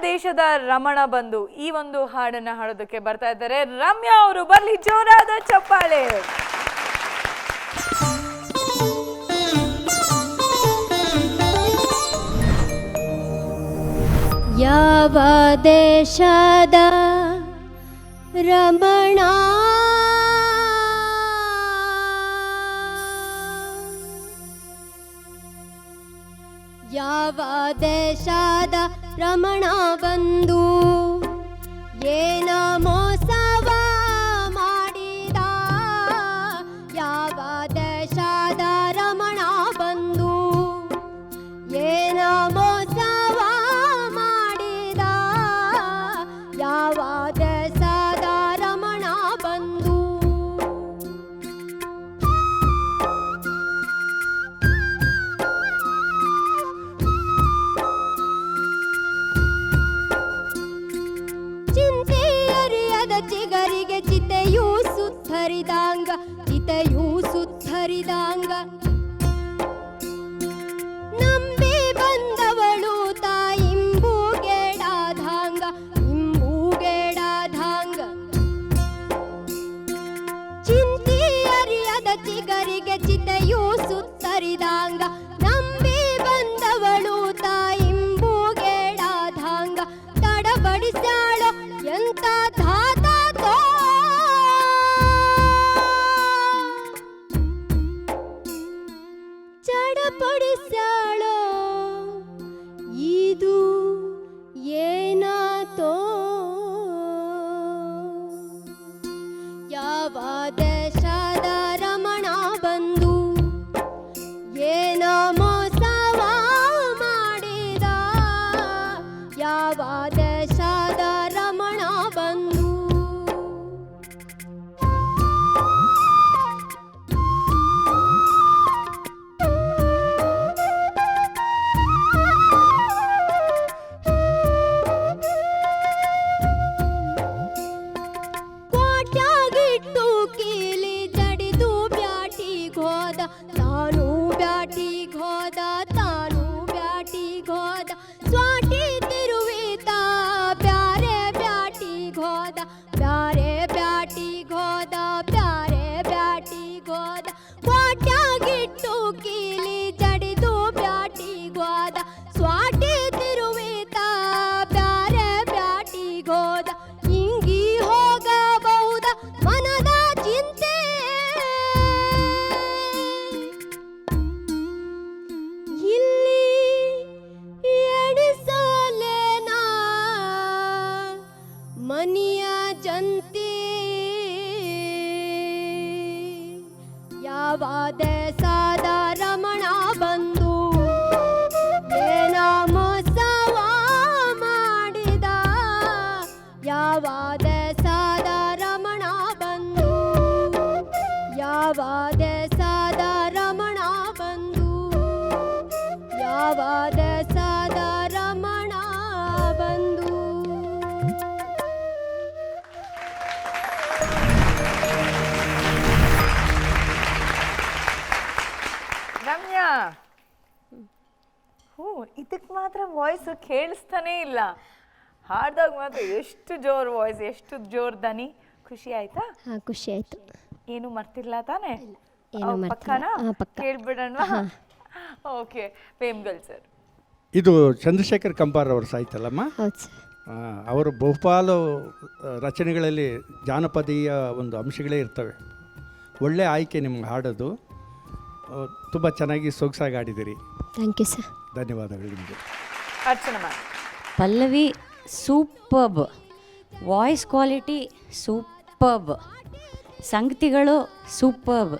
ದೇಶದ ರಮಣ ಬಂಧು ಈ ಒಂದು ಹಾಡನ್ನ ಹಾಡೋದಕ್ಕೆ ಬರ್ತಾ ಇದ್ದಾರೆ ರಮ್ಯಾ ಅವರು. ಬರ್ಲಿ ಜೋರಾದ ಚಪ್ಪಾಳೆ. ಯಾವ ದೇಶದ ರಮಣ ಯಾವ ದೇಶದ ರಮಣ ಬಂದು ಏನ ಮೋಸವ ಮಾಡಿದ ಯಾವ ದೇಶದ ರಮಣ ಬಂದು ಏನ ಮೋಸವ ಮಾಡಿದ ಯಾವ ದೇಶದ ರಮಣ ಬಂದು ಚಿಗರಿಗೆ ಚಿತೆಯೂ ಸುತ್ತರಿದಾಂಗ ನಂಬಿ ಬಂದವಳು ತಾಯಿಂಬೂಗೇಡಾಧಾಂಗ ಚಿಂತಿ ಅರಿಯದ ಚಿಗರಿಗೆ ಚಿತೆಯೂ ಸುತ್ತರಿದಾಂಗ ನಂಬಿ ಬಂದವಳು ತಾಯಿಂಬೂಗೇಡಾಧಾಂಗ ತಡಬಡಿಸಾಳೋ ಎಂತ ಚಡಪಡಿಸಾಳೋ ಇದು ಏನಾತೋ ಯಾವ ದೇಶದ ರಮಣ ಬಂದು ಏನ ಮೋಸವ ಮಾಡಿದ ಯಾವ ದೇಶದ ರಮಣ ಬಂದು ತಾನು ಬ್ಯಾಟಿಗೋದ ಸ್ವಾಟಿ ತಿರುವಿತ ಬ್ಯಾರೆ ಬ್ಯಾಟಿಗೋದ ಕೋಟ್ಯಾಗಿಟ್ಟು ಕೀಲಿ ಜಡಿದು ಬ್ಯಾಟಿಗೋದ ಸ್ವಾಟಿ ತಿರುವಿತ ಬ್ಯಾರೆ ಬ್ಯಾಟಿಗೋದ ಹಿಂಗಿ ಹೋಗಬಹುದ ಮನದ ಚಿಂತೆ ಮನಿಯ ಜಂತಿ ಯಾವ ದೇಶದ ರಮಣ ಬಂದು ಏನ ಮೋಸವ ಮಾಡಿದ ಯಾವ ದೇಶದ ರಮಣ ಬಂದು ಯಾವ ದೇಶದ ರಮಣ ಬಂದು ಯಾವ ದೇಶದ ರಮಣ ಬಂದು. ರಮ್ಯಾ, ಇದಕ್ಕೆ ಮಾತ್ರ ವಾಯ್ಸ್ ಕೇಳಿಸ್ತಾನೆ ಇಲ್ಲ. ಹಾಡ್ದಾಗ ಮಾತ್ರ ಎಷ್ಟು ಜೋರ್ ವಾಯ್ಸ್, ಎಷ್ಟು ಜೋರ್ ದನಿ. ಖುಷಿ ಆಯ್ತಾ? ಖುಷಿ ಆಯ್ತು. ಏನು ಮರ್ತಿಲ್ಲ ತಾನೆ? ಪಕ್ಕನಾ? ಕೇಳ್ಬಿಡೋಣ. Okay, Vemgal sir. ಇದು ಚಂದ್ರಶೇಖರ್ ಕಂಬಾರ್ ಅವ್ರ ಸಾಹಿತ್ಯಲ್ಲಮ್ಮ. ಅವರು ಬಹುಪಾಲು ರಚನೆಗಳಲ್ಲಿ ಜಾನಪದೀಯ ಒಂದು ಅಂಶಗಳೇ ಇರ್ತವೆ. ಒಳ್ಳೆ ಆಯ್ಕೆ ನಿಮ್ಗೆ ಹಾಡೋದು. ತುಂಬ ಚೆನ್ನಾಗಿ ಸೊಗಸಾಗಿ ಆಡಿದಿರಿ. Thank you sir. ಧನ್ಯವಾದಗಳು ನಿಮಗೆ. Archana Pallavi superb, voice quality superb, ಸಂಗತಿಗಳು ಸೂಪರ್ಬ್,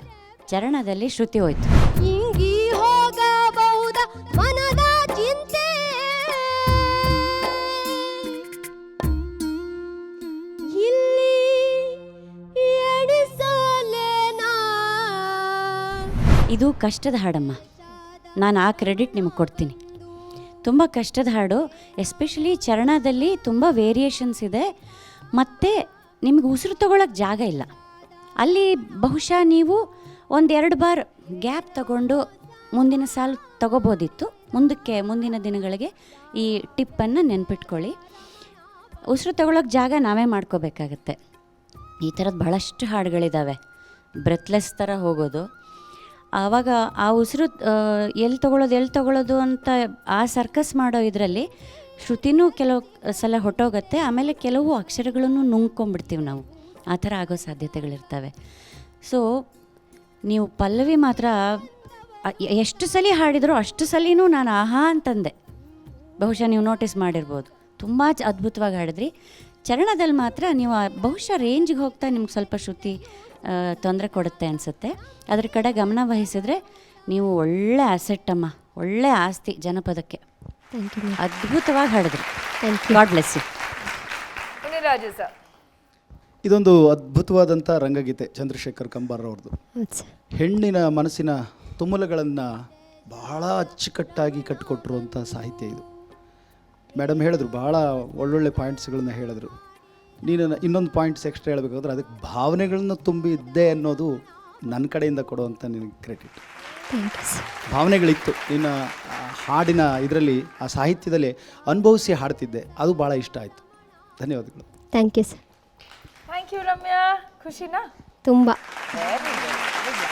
ಚರಣದಲ್ಲಿ ಶ್ರುತಿ ಹೋಯ್ತು. ಹಿಂಗಿ ಹೋಗಬಹುದ ಮನದ ಚಿಂತೆ ಇಲ್ಲಿ ಎಣಿಸಲೇನಾ. ಇದು ಕಷ್ಟದ ಹಾಡಮ್ಮ, ನಾನು ಆ ಕ್ರೆಡಿಟ್ ನಿಮಗೆ ಕೊಡ್ತೀನಿ. ತುಂಬ ಕಷ್ಟದ ಹಾಡು, ಎಸ್ಪೆಷಲಿ ಚರಣದಲ್ಲಿ ತುಂಬ ವೇರಿಯೇಷನ್ಸ್ ಇದೆ. ಮತ್ತು ನಿಮಗೆ ಉಸಿರು ತಗೊಳ್ಳೋಕ್ಕೆ ಜಾಗ ಇಲ್ಲ. ಅಲ್ಲಿ ಬಹುಶಃ ನೀವು ಒಂದೆರಡು ಬಾರ್ ಗ್ಯಾಪ್ ತಗೊಂಡು ಮುಂದಿನ ಸಾಲು ತಗೋಬೋದಿತ್ತು. ಮುಂದಿನ ದಿನಗಳಿಗೆ ಈ ಟಿಪ್ಪನ್ನು ನೆನ್ಪಿಟ್ಕೊಳ್ಳಿ. ಉಸಿರು ತಗೊಳ್ಳೋಕೆ ಜಾಗ ನಾವೇ ಮಾಡ್ಕೋಬೇಕಾಗತ್ತೆ. ಈ ಥರದ್ದು ಭಾಳಷ್ಟು ಹಾಡುಗಳಿದ್ದಾವೆ, ಬ್ರೆತ್ಲೆಸ್ ಥರ ಹೋಗೋದು. ಆವಾಗ ಆ ಉಸಿರು ಎಲ್ಲಿ ತಗೊಳ್ಳೋದು ಅಂತ ಆ ಸರ್ಕಸ್ ಮಾಡೋ ಇದರಲ್ಲಿ ಶ್ರುತಿನೂ ಕೆಲವು ಸಲ ಹೊಟ್ಟೋಗುತ್ತೆ, ಆಮೇಲೆ ಕೆಲವು ಅಕ್ಷರಗಳನ್ನು ನುಂಗ್ಕೊಂಡ್ಬಿಡ್ತೀವಿ ನಾವು, ಆ ಥರ ಆಗೋ ಸಾಧ್ಯತೆಗಳಿರ್ತವೆ. ಸೊ ನೀವು ಪಲ್ಲವಿ ಮಾತ್ರ ಎಷ್ಟು ಸಲ ಹಾಡಿದರೂ ಅಷ್ಟು ಸಲಿನೂ ನಾನು ಆಹಾ ಅಂತಂದೆ. ಬಹುಶಃ ನೀವು ನೋಟಿಸ್ ಮಾಡಿರ್ಬೋದು, ತುಂಬ ಅದ್ಭುತವಾಗಿ ಹಾಡಿದ್ರಿ. ಚರಣದಲ್ಲಿ ಮಾತ್ರ ನೀವು ಬಹುಶಃ ರೇಂಜಿಗೆ ಹೋಗ್ತಾ ನಿಮ್ಗೆ ಸ್ವಲ್ಪ ಶ್ರುತಿ ತೊಂದರೆ ಕೊಡುತ್ತೆ ಅನಿಸುತ್ತೆ. ಅದ್ರ ಕಡೆ ಗಮನ ವಹಿಸಿದ್ರೆ ನೀವು ಒಳ್ಳೆ ಅಸೆಟ್ ಅಮ್ಮ, ಒಳ್ಳೆ ಆಸ್ತಿ ಜನಪದಕ್ಕೆ. Thank you ma'am. ಅದ್ಭುತವಾಗಿ ಹಾಡಿದ್ರಿ. Thank you. God bless you. Muniraju sir. ಇದೊಂದು ಅದ್ಭುತವಾದಂಥ ರಂಗಗೀತೆ ಚಂದ್ರಶೇಖರ್ ಕಂಬಾರ್ ಅವ್ರದ್ದು. ಹೌದು ಸರ್. ಹೆಣ್ಣಿನ ಮನಸ್ಸಿನ ತುಮುಲಗಳನ್ನು ಬಹಳ ಅಚ್ಚುಕಟ್ಟಾಗಿ ಕಟ್ಟಿಕೊಟ್ಟಿರುವಂಥ ಸಾಹಿತ್ಯ ಇದು. ಮೇಡಮ್ ಹೇಳಿದ್ರು, ಭಾಳ ಒಳ್ಳೊಳ್ಳೆ ಪಾಯಿಂಟ್ಸ್ಗಳನ್ನ ಹೇಳಿದ್ರು. ನೀನು ಇನ್ನೊಂದು ಪಾಯಿಂಟ್ಸ್ ಎಕ್ಸ್ಟ್ರಾ ಹೇಳಬೇಕಾದ್ರೆ ಅದಕ್ಕೆ ಭಾವನೆಗಳನ್ನು ತುಂಬಿದ್ದೆ ಅನ್ನೋದು ನನ್ನ ಕಡೆಯಿಂದ ಕೊಡುವಂಥ ನಿನಗೆ ಕ್ರೆಡಿಟ್. Thank you sir. ಭಾವನೆಗಳಿತ್ತು ನಿನ್ನ ಹಾಡಿನ ಇದರಲ್ಲಿ, ಆ ಸಾಹಿತ್ಯದಲ್ಲಿ ಅನುಭವಿಸಿ ಹಾಡ್ತಿದ್ದೆ, ಅದು ಭಾಳ ಇಷ್ಟ ಆಯಿತು. ಧನ್ಯವಾದಗಳು. Thank you sir. Thank you Ramya. ಖುಷಿನಾ? ತುಂಬ. Very good.